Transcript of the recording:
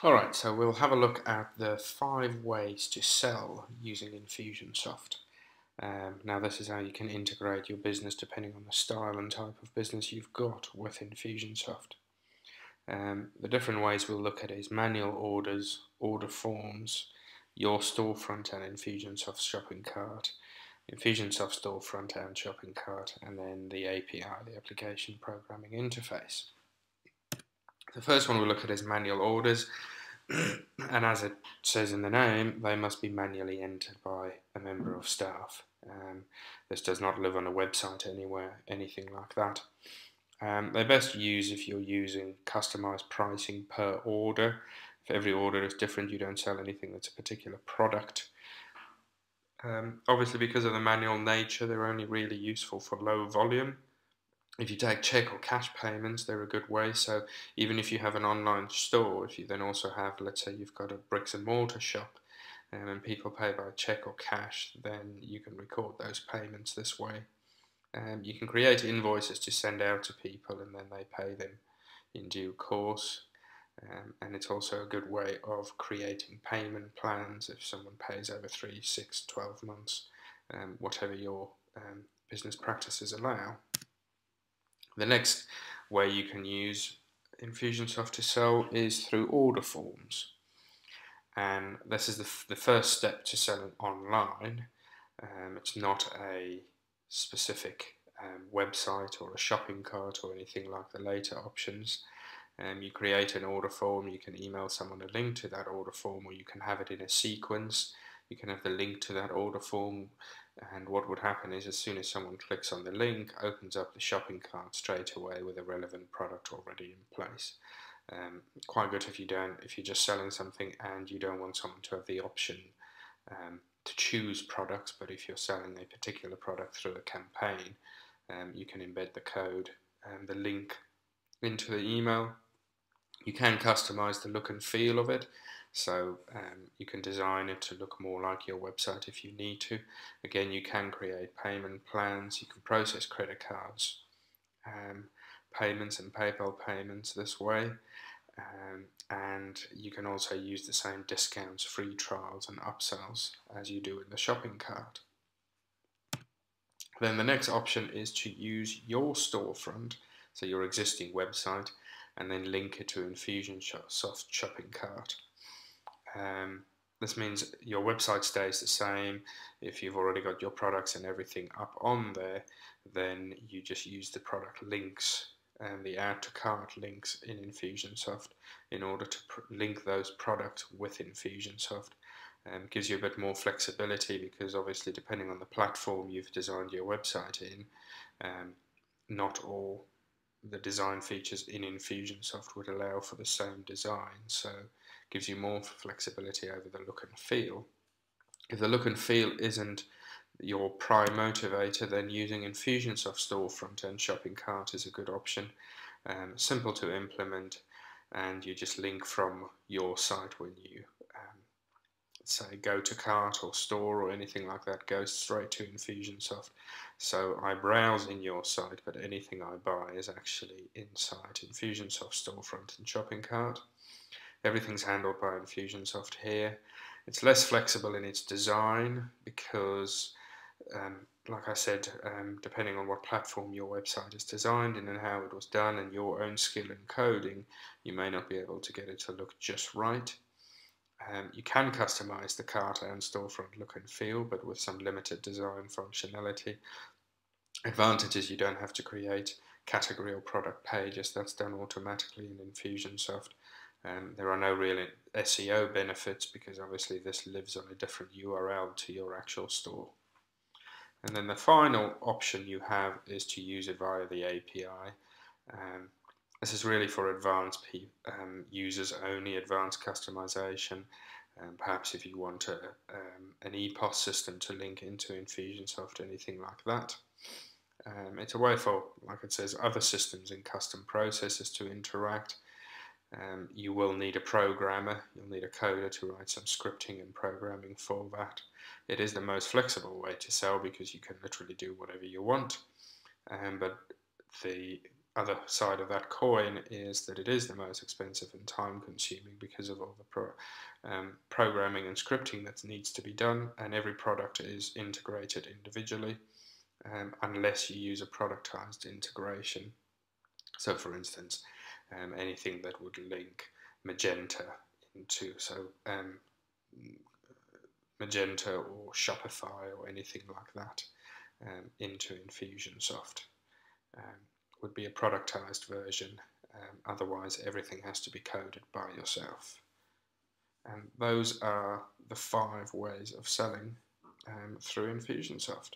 Alright, so we'll have a look at the 5 ways to sell using Infusionsoft. Now this is how you can integrate your business depending on the style and type of business you've got with Infusionsoft. The different ways we'll look at is manual orders, order forms, your storefront and Infusionsoft shopping cart, Infusionsoft storefront and shopping cart, and then the API, the application programming interface. The first one we'll look at is manual orders. And as it says in the name, they must be manually entered by a member of staff. This does not live on a website anywhere, anything like that. They're best used if you're using customized pricing per order. If every order is different, you don't sell anything that's a particular product. Obviously, because of the manual nature, they're only really useful for low volume. If you take check or cash payments, they're a good way. So even if you have an online store, if you then also have, let's say you've got a bricks and mortar shop, and people pay by check or cash, then you can record those payments this way. You can create invoices to send out to people, and then they pay them in due course. And it's also a good way of creating payment plans if someone pays over 3, 6, 12 months, whatever your business practices allow. The next way you can use Infusionsoft to sell is through order forms. And this is the first step to selling online. It's not a specific website or a shopping cart or anything like the later options. You create an order form, you can email someone a link to that order form, or you can have it in a sequence. You can have the link to that order form, and what would happen is as soon as someone clicks on the link, opens up the shopping cart straight away with a relevant product already in place. Quite good if you're just selling something and you don't want someone to have the option to choose products, but if you're selling a particular product through a campaign, you can embed the code and the link into the email. You can customize the look and feel of it, so you can design it to look more like your website if you need to. Again, you can create payment plans, you can process credit cards, payments and PayPal payments this way, and you can also use the same discounts, free trials and upsells as you do in the shopping cart. Then the next option is to use your storefront, so your existing website, and then link it to Infusionsoft shopping cart. This means your website stays the same. If you've already got your products and everything up on there, then you just use the product links and the add to cart links in Infusionsoft in order to link those products with Infusionsoft. Gives you a bit more flexibility because obviously depending on the platform you've designed your website in, not all the design features in Infusionsoft would allow for the same design, so gives you more flexibility over the look and feel. If the look and feel isn't your prime motivator, then using Infusionsoft storefront and shopping cart is a good option. Simple to implement, and you just link from your site when you say go to cart or store or anything like that, goes straight to Infusionsoft. So I browse in your site, but anything I buy is actually inside Infusionsoft storefront and shopping cart. Everything's handled by Infusionsoft here. It's less flexible in its design because, like I said, depending on what platform your website is designed in and how it was done and your own skill in coding, you may not be able to get it to look just right. You can customize the cart and storefront look and feel, but with some limited design functionality. Advantage is you don't have to create category or product pages. That's done automatically in Infusionsoft. There are no real SEO benefits because obviously this lives on a different URL to your actual store. And then the final option you have is to use it via the API. This is really for advanced users only, advanced customization. Perhaps if you want an EPOS system to link into Infusionsoft, anything like that. It's a way for, like it says, other systems and custom processes to interact. You will need a programmer, you'll need a coder to write some scripting and programming for that. It is the most flexible way to sell because you can literally do whatever you want. But the other side of that coin is that it is the most expensive and time consuming because of all the programming and scripting that needs to be done, and every product is integrated individually unless you use a productized integration. So for instance, anything that would link Magento into, Magento or Shopify or anything like that into Infusionsoft would be a productized version. Otherwise, everything has to be coded by yourself. And those are the 5 ways of selling through Infusionsoft.